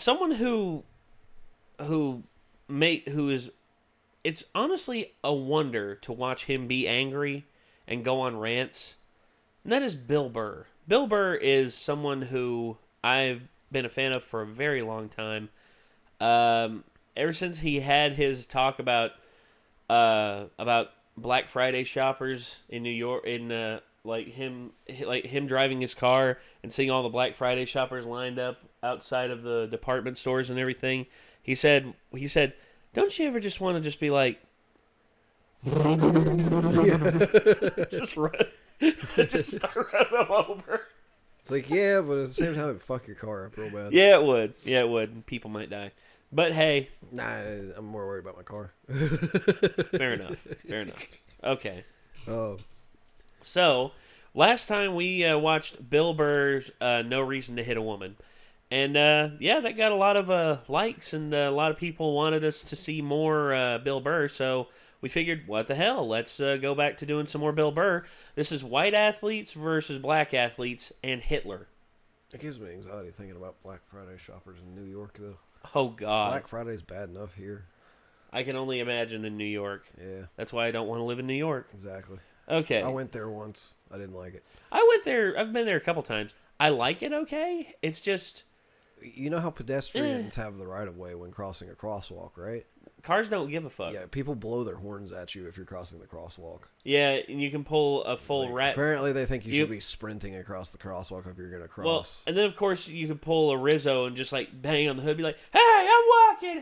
someone who is, it's honestly a wonder to watch him be angry and go on rants. And that is Bill Burr. Bill Burr is someone who I've been a fan of for a very long time. Ever since he had his talk about Black Friday shoppers in New York, like him driving his car and seeing all the Black Friday shoppers lined up outside of the department stores and everything. He said, "Don't you ever just want to just be like, just run, just start running them over?" It's like, yeah, but at the same time, it'd fuck your car up real bad. Yeah, it would. Yeah, it would. People might die. But hey, nah, I'm more worried about my car. Fair enough. Okay. Oh. So, last time we watched Bill Burr's No Reason to Hit a Woman. And, that got a lot of likes, and a lot of people wanted us to see more Bill Burr. So, we figured, what the hell? Let's go back to doing some more Bill Burr. This is white athletes versus black athletes and Hitler. It gives me anxiety thinking about Black Friday shoppers in New York, though. Oh, God. Black Friday's bad enough here. I can only imagine in New York. Yeah. That's why I don't want to live in New York. Exactly. Okay. I went there once. I didn't like it. I went there. I've been there a couple times. I like it okay. It's just... You know how pedestrians have the right of way when crossing a crosswalk, right? Cars don't give a fuck. Yeah, people blow their horns at you if you're crossing the crosswalk. Yeah, and you can pull a full rat. Apparently, they think you should be sprinting across the crosswalk if you're going to cross. Well, and then, of course, you could pull a Rizzo and just, like, bang on the hood, be like, "Hey, I'm walking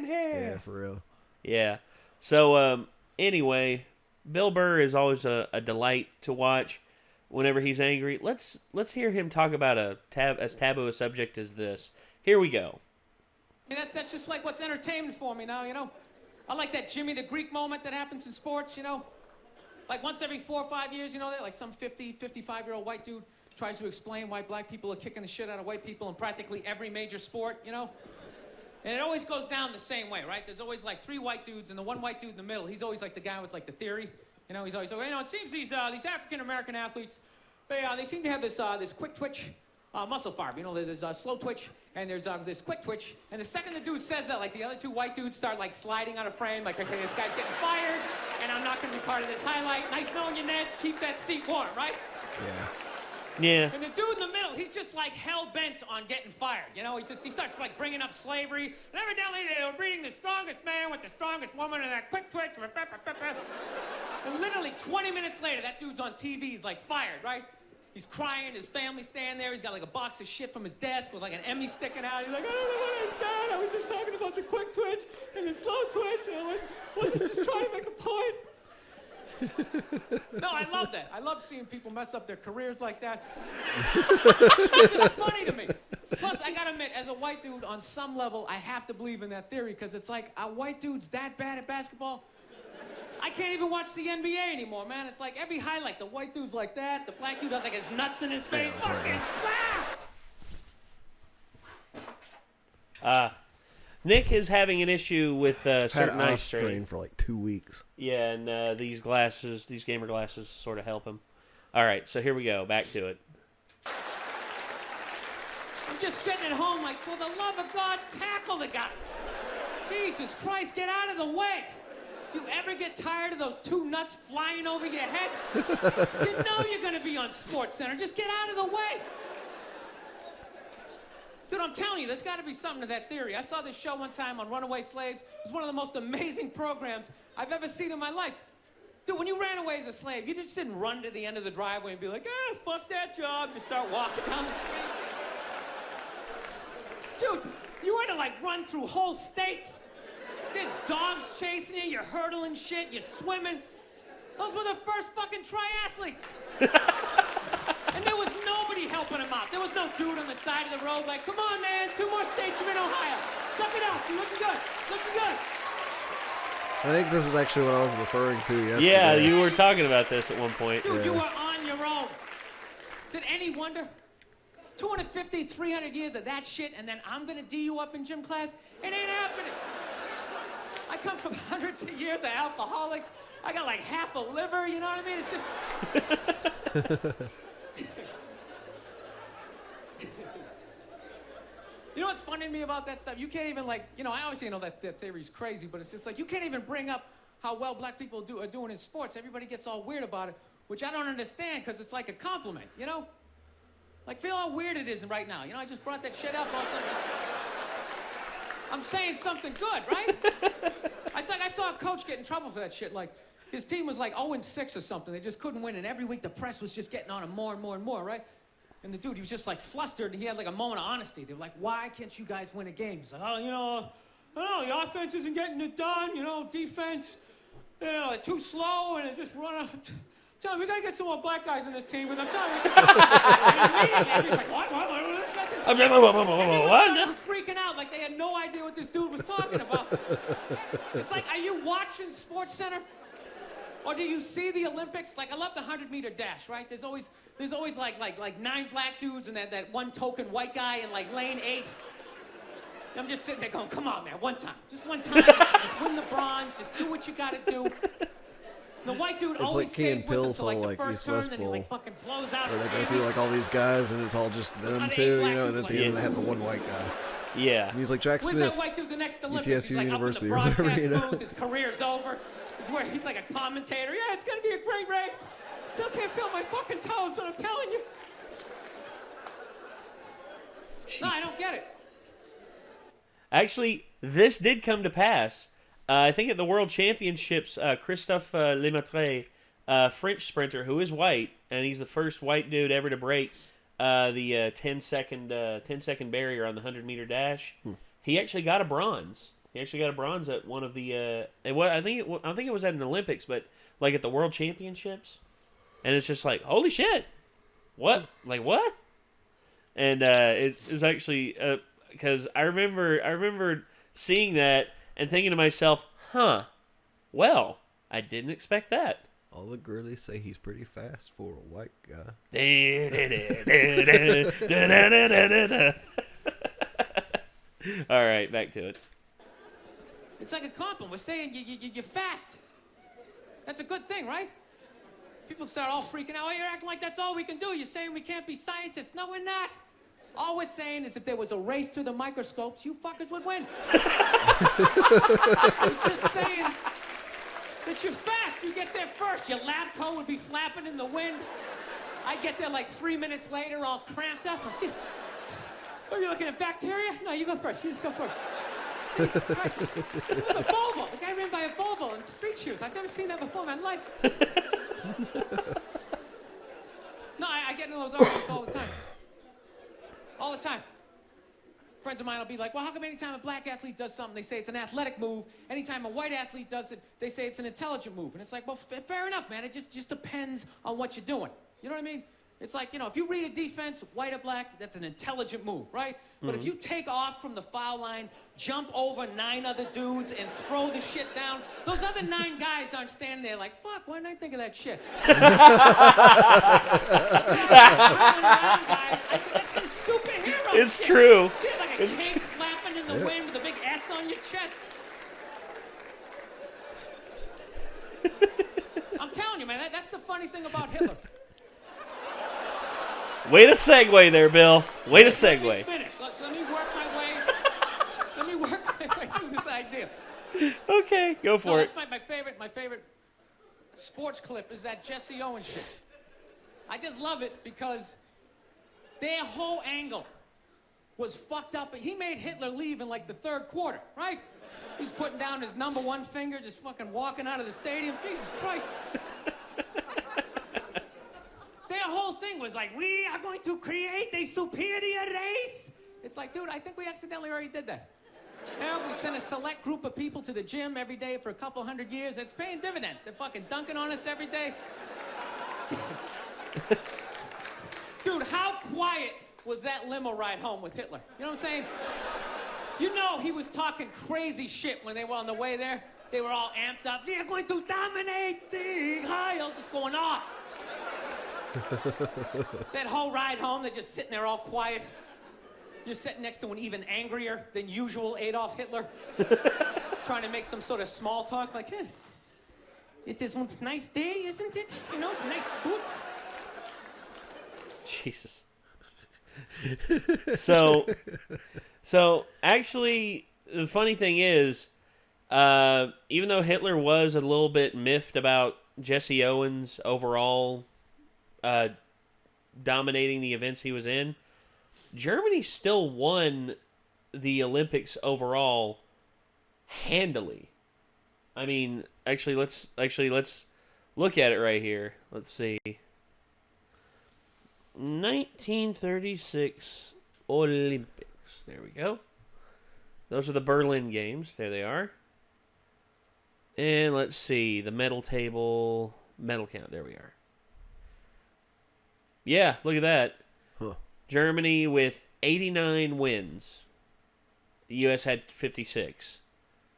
here. Yeah, for real. Yeah. So, anyway, Bill Burr is always a delight to watch whenever he's angry. Let's hear him talk about as taboo a subject as this. Here we go. That's just like what's entertainment for me now, you know? I like that Jimmy the Greek moment that happens in sports, you know? Like once every 4 or 5 years, you know, like some 50, 55-year-old white dude tries to explain why black people are kicking the shit out of white people in practically every major sport, you know? And it always goes down the same way, right? There's always like 3 white dudes, and the one white dude in the middle, he's always like the guy with like the theory. You know, he's always like, it seems these African-American athletes, they seem to have this quick twitch muscle fiber. You know, there's a slow twitch, and there's this quick twitch. And the second the dude says that, like, the other 2 white dudes start, like, sliding out of frame. Like, okay, this guy's getting fired, and I'm not going to be part of this highlight. Nice knowing you, Ned. Keep that seat warm, right? Yeah. And the dude in the middle, he's just, like, hell-bent on getting fired. You know, he starts, like, bringing up slavery. And evidently, they were breeding the strongest man with the strongest woman and that quick twitch. And literally 20 minutes later, that dude's on TV. He's, like, fired, right? He's crying, his family's standing there, he's got like a box of shit from his desk with like an Emmy sticking out. He's like, I don't know what I said, I was just talking about the quick twitch and the slow twitch, and I wasn't just trying to make a point. No, I love that. I love seeing people mess up their careers like that. It's just funny to me. Plus, I gotta admit, as a white dude, on some level, I have to believe in that theory, because it's like, are white dudes that bad at basketball? I can't even watch the NBA anymore, man. It's like every highlight, the white dude's like that, the black dude has like his nuts in his face. Nick is having an issue with certain eye strain for like 2 weeks. Yeah, and these gamer glasses sort of help him. All right, so here we go. Back to it. I'm just sitting at home like, for the love of God, tackle the guy. Jesus Christ, get out of the way. Do you ever get tired of those 2 nuts flying over your head? You know you're going to be on SportsCenter. Just get out of the way. Dude, I'm telling you, there's got to be something to that theory. I saw this show one time on runaway slaves. It was one of the most amazing programs I've ever seen in my life. Dude, when you ran away as a slave, you just didn't run to the end of the driveway and be like, fuck that job. Just start walking down the street. Dude, you had to, like, run through whole states. There's dogs chasing you, you're hurdling shit, you're swimming. Those were the first fucking triathletes. And there was nobody helping them out. There was no dude on the side of the road like, come on, man, 2 more states, you're in Ohio. Suck it up, you're looking good, looking good. I think this is actually what I was referring to yesterday. Yeah, you were talking about this at one point. Dude, you were on your own. Is it any wonder? 250, 300 years of that shit, and then I'm gonna D you up in gym class? It ain't happening. I come from hundreds of years of alcoholics. I got like half a liver, you know what I mean? It's just... You know what's funny to me about that stuff? You can't even, like, you know, I obviously know that theory's crazy, but it's just like, you can't even bring up how well black people are doing in sports. Everybody gets all weird about it, which I don't understand, because it's like a compliment, you know? Like, feel how weird it is right now. You know, I just brought that shit up. I'm saying something good, right? It's like I saw a coach get in trouble for that shit. Like, his team was like 0-6 or something. They just couldn't win, and every week the press was just getting on him more and more and more, right? And the dude, he was just like flustered, and he had like a moment of honesty. They were like, why can't you guys win a game? He's like, oh, you know, I don't know, the offense isn't getting it done, you know, defense, you know, they're too slow, and it just run up. Tell me, we gotta get some more black guys on this team, because I'm telling you. And he's like, what? Everyone was freaking out, like they had no idea what this dude was talking about. It's like, are you watching Sports Center? Or do you see the Olympics? Like, I love the 100-meter dash, right? There's always like 9 black dudes and that one token white guy in like lane 8. I'm just sitting there going, come on, man, one time. Just one time. Just win the bronze. Just do what you gotta do. The white dude always like Key and stays with them Peele's till like whole, the like, first turn, East-West and he Bowl, like fucking blows out. Where they go through like all these guys, and it's all just them too, you know. And at the end, they have the one white guy. Yeah. And he's like Jack Where's Smith, that white dude the next Olympics? ETSU He's like University, up or in the whatever, you know. booth. His career's over. It's where he's like a commentator. Yeah, it's gonna be a great race. Still can't feel my fucking toes, but I'm telling you. Jesus. No, I don't get it. Actually, this did come to pass. I think at the World Championships, Christophe Lemaitre, French sprinter who is white, and he's the first white dude ever to break the 10-second barrier on the 100-meter dash. He actually got a bronze. He actually got a bronze at one of the. I think it was at an Olympics, but like at the World Championships, and it's just like, holy shit, what? Like what? And it was actually because I remember seeing that and thinking to myself, huh, well, I didn't expect that. All the girlies say he's pretty fast for a white guy. All right, back to it. It's like a compliment. We're saying you're fast. That's a good thing, right? People start all freaking out. Oh, you're acting like that's all we can do. You're saying we can't be scientists. No, we're not. All we're saying is if there was a race to the microscopes, you fuckers would win. It's just saying that you're fast. You get there first. Your lab coat would be flapping in the wind. I get there like 3 minutes later, all cramped up. Are you looking at bacteria? No, you go first. You just go first. Jesus Christ. It was a Volvo. The guy ran by a Volvo in street shoes. I've never seen that before in my life. No, I get into those arguments all the time. All the time. Friends of mine will be like, well, how come anytime a black athlete does something, they say it's an athletic move. Anytime a white athlete does it, they say it's an intelligent move. And it's like, well, fair enough, man. It just depends on what you're doing. You know what I mean? It's like, you know, if you read a defense, white or black, that's an intelligent move, right? But if you take off from the foul line, jump over 9 other dudes, and throw the shit down, those other 9 guys aren't standing there like, fuck, why didn't I think of that shit? That's some superhero It's shit. true. Shit, like a cape flapping in the wind with a big S on your chest. I'm telling you, man, that's the funny thing about Hitler. Way to segue there, Bill. Way to segue. Let me finish. Let me work my way. Let me work my way through this idea. Okay, go for it. That's my favorite sports clip is that Jesse Owens shit. I just love it because their whole angle was fucked up. He made Hitler leave in like the 3rd quarter, right? He's putting down his number 1 finger, just fucking walking out of the stadium. Jesus Christ. Their whole thing was like, we are going to create a superior race. It's like, dude, I think we accidentally already did that. You know, we sent a select group of people to the gym every day for a couple 100 years. It's paying dividends. They're fucking dunking on us every day. Dude, how quiet was that limo ride home with Hitler? You know what I'm saying? You know he was talking crazy shit when they were on the way there. They were all amped up. We are going to dominate, Sieg Heil, just going off. That whole ride home, they're just sitting there all quiet. You're sitting next to an even angrier than usual Adolf Hitler, trying to make some sort of small talk, like, hey, it is one nice day, isn't it? You know, nice boots. Jesus. So actually, the funny thing is, even though Hitler was a little bit miffed about Jesse Owens overall dominating the events he was in, Germany still won the Olympics overall handily. I mean, let's look at it right here. Let's see. 1936 Olympics. There we go. Those are the Berlin Games. There they are. And let's see. The medal table. Medal count. There we are. Yeah, look at that. Huh. Germany with 89 wins. The U.S. had 56.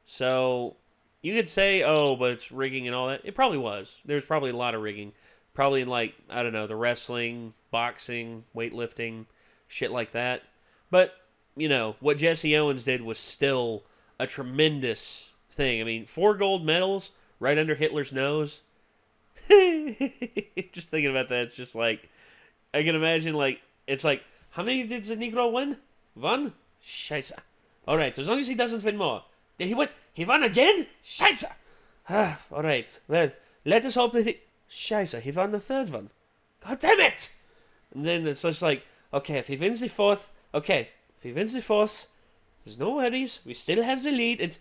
So you could say, oh, but it's rigging and all that. It probably was. There's probably a lot of rigging. Probably in, like, I don't know, the wrestling, boxing, weightlifting, shit like that. But, you know, what Jesse Owens did was still a tremendous thing. I mean, 4 gold medals right under Hitler's nose. Just thinking about that, it's just like, I can imagine, like, it's like, how many did the Negro win? One? Scheiße. All right, as long as he doesn't win more. Did he win? He won again? Scheiße. All right, well, let us hope that he... Scheiße, he won the 3rd one. God damn it! And then it's just like, okay, if he wins the 4th, there's no worries. We still have the lead. It's,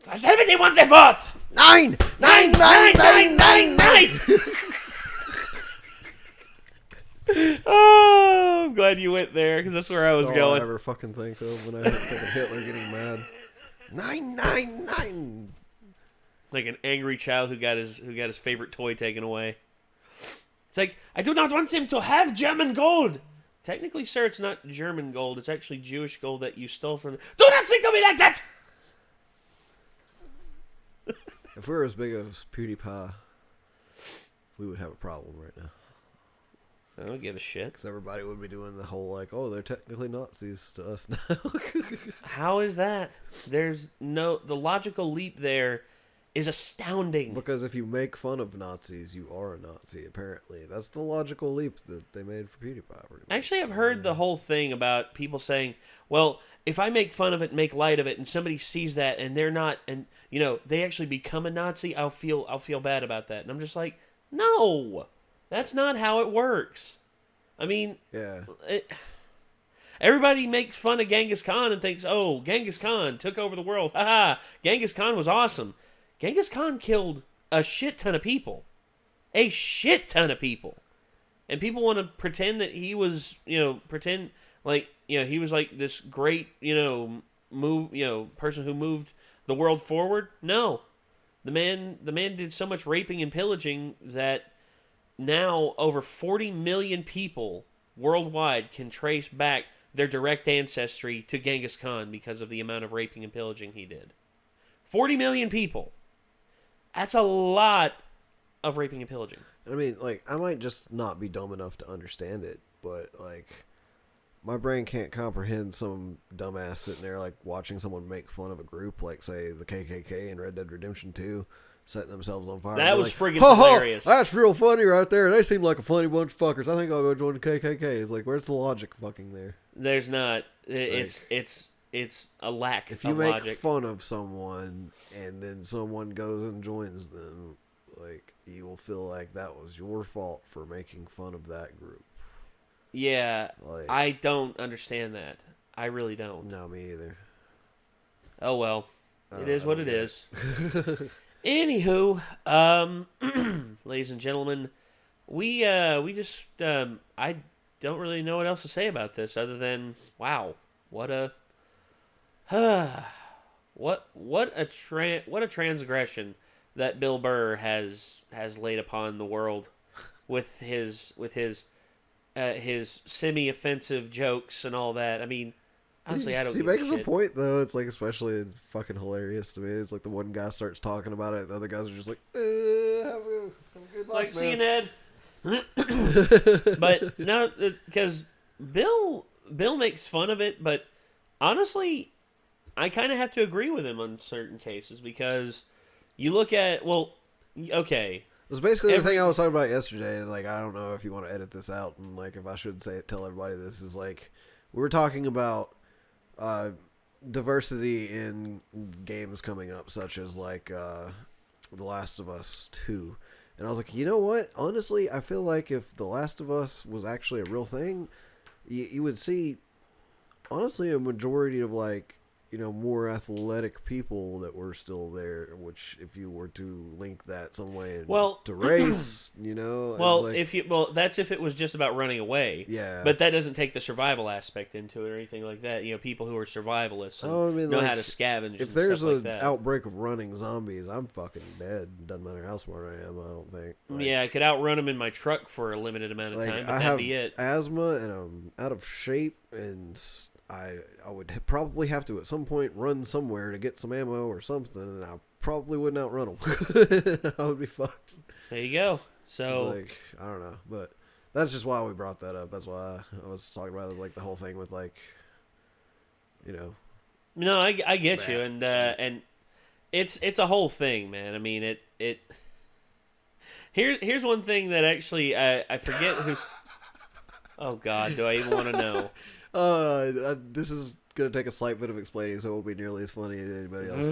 God damn it, he won the 4th! 9! 9! 9! 9! 9! 9! Oh, I'm glad you went there, because that's where I was That's all going. I ever fucking think of when I think of Hitler getting mad. 9! 9! 9! Like an angry child who got his favorite toy taken away. It's like, I do not want him to have German gold. Technically, sir, it's not German gold. It's actually Jewish gold that you stole from... Do not speak to me like that! If we were as big as PewDiePie, we would have a problem right now. I don't give a shit. Because everybody would be doing the whole, like, oh, they're technically Nazis to us now. How is that? There's no... The logical leap there is astounding. Because if you make fun of Nazis, you are a Nazi, apparently. That's the logical leap that they made for PewDiePie. Actually, I've heard the whole thing about people saying, well, if I make fun of it, make light of it, and somebody sees that, and they're not, and, you know, they actually become a Nazi, I'll feel bad about that. And I'm just like, no, that's not how it works. I mean, yeah. Everybody makes fun of Genghis Khan and thinks, oh, Genghis Khan took over the world. Haha, Genghis Khan was awesome. Genghis Khan killed a shit ton of people. A shit ton of people. And people want to pretend that he was, he was like this great, person who moved the world forward. No. The man did so much raping and pillaging that now over 40 million people worldwide can trace back their direct ancestry to Genghis Khan because of the amount of raping and pillaging he did. 40 million people. That's a lot of raping and pillaging. I mean, like, I might just not be dumb enough to understand it, but, like, my brain can't comprehend some dumbass sitting there, like, watching someone make fun of a group, like, say, the KKK in Red Dead Redemption 2, setting themselves on fire. That was like, friggin' Ha, hilarious. that's real funny right there. They seem like a funny bunch of fuckers. I think I'll go join the KKK. It's like, where's the logic fucking there? There's not. It's a lack if you of make logic. fun of someone and then someone goes and joins them, like, you will feel like that was your fault for making fun of that group. Yeah, Like, I don't understand that. I really don't. No, me either. Oh well, it is what it is. It. Anywho, ladies and gentlemen, we just I don't really know what else to say about this other than wow, what a what a transgression that Bill Burr has laid upon the world with his semi-offensive jokes and all that. I mean, honestly, I don't. He give a makes a shit. point though. It's like especially fucking hilarious to me. It's like the one guy starts talking about it, and the other guys are just like, have a good life, Like, see you, man. Ned. But no, because Bill makes fun of it, but honestly, I kind of have to agree with him on certain cases because you look at, well, okay, was basically the thing I was talking about yesterday, and like I don't know if you want to edit this out, and like if I should say it, tell everybody this is like we were talking about diversity in games coming up, such as like The Last of Us 2. And I was like, you know what? Honestly, I feel like if The Last of Us was actually a real thing, you would see, honestly, a majority of like, you know, more athletic people that were still there, which if you were to link that some way to race, you know. Well, like, that's if it was just about running away. Yeah. But that doesn't take the survival aspect into it or anything like that. You know, people who are survivalists and know like, how to scavenge. If and there's stuff an like that. outbreak of running zombies, I'm fucking dead. Doesn't matter how smart I am, I don't think. Like, yeah, I could outrun them in my truck for a limited amount of time, but that'd be it. I have asthma and I'm out of shape, and I would probably have to at some point run somewhere to get some ammo or something, and I probably wouldn't outrun them. I would be fucked. There you go. So like, I don't know, but that's just why we brought that up. That's why I was talking about it, like the whole thing with like, you know. No, I get you, and it's a whole thing, man. I mean, it. Here's one thing that actually I forget who's. Oh God, do I even want to know? This is gonna take a slight bit of explaining, so it won't be nearly as funny as anybody else.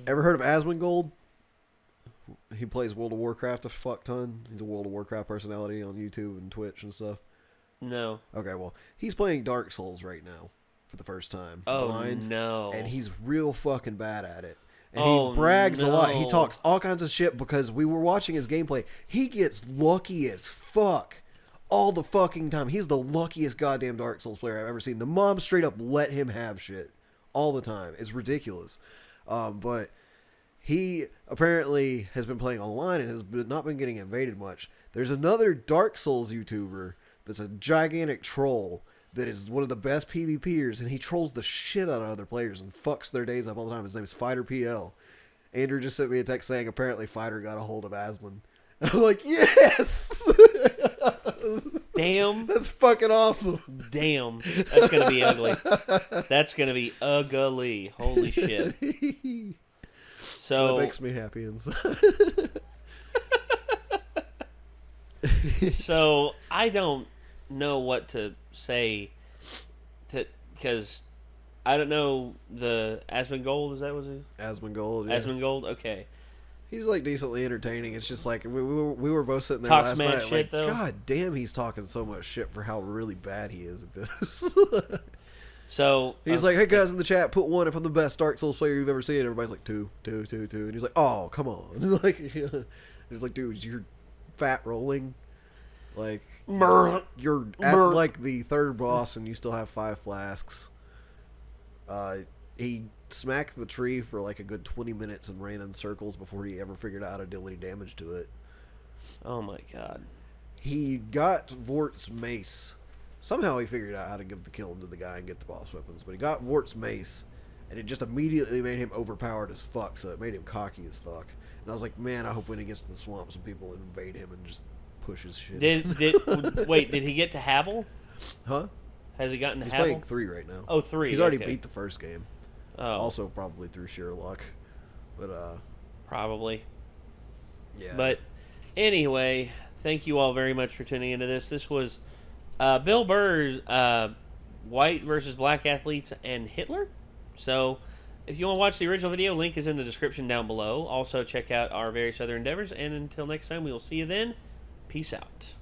Ever heard of Asmongold? He plays World of Warcraft a fuck ton. He's a World of Warcraft personality on YouTube and Twitch and stuff. No. Okay, well, he's playing Dark Souls right now for the first time. Oh blind, no! And he's real fucking bad at it. And he brags a lot. He talks all kinds of shit because we were watching his gameplay. He gets lucky as fuck. All the fucking time. He's the luckiest goddamn Dark Souls player I've ever seen. The mob straight up let him have shit all the time. It's ridiculous. But he apparently has been playing online and has not been getting invaded much. There's another Dark Souls YouTuber that's a gigantic troll that is one of the best PvPers, and he trolls the shit out of other players and fucks their days up all the time. His name is Fighter PL. Andrew just sent me a text saying apparently Fighter got a hold of Aslan. And I'm like, yes! Damn. That's fucking awesome. Damn. That's going to be ugly. That's going to be ugly. Holy shit. So that makes me happy inside. So I don't know what to say because I don't know the Asmongold, is that what it is? Asmongold, yeah. Asmongold, okay. He's like decently entertaining. It's just like we were both sitting there Talks last mad night. shit, like, though. God damn, he's talking so much shit for how really bad he is at this. So he's like, "Hey guys in the chat, put 1 if I'm the best Dark Souls player you've ever seen." Everybody's like, 2, 2, 2, 2, and he's like, "Oh, come on!" Like, he's like, "Dude, you're fat rolling. Like, you're at like the 3rd boss, and you still have 5 flasks." He smacked the tree for like a good 20 minutes and ran in circles before he ever figured out how to deal any damage to it. Oh my god. He got Vort's mace. Somehow he figured out how to give the kill to the guy and get the boss weapons, but he got Vort's mace, and it just immediately made him overpowered as fuck, so it made him cocky as fuck. And I was like, man, I hope when he gets to the swamp, some people invade him and just push his shit. Wait, did he get to Havel? Huh? Has he gotten to He's Havel? playing 3 right now. Oh, 3. He's already okay. beat the first game. Oh. Also probably through sheer luck. But probably. Yeah. But anyway, thank you all very much for tuning into this. This was Bill Burr's white versus black athletes and Hitler. So if you want to watch the original video, link is in the description down below. Also check out our various other endeavors, and until next time, we will see you then. Peace out.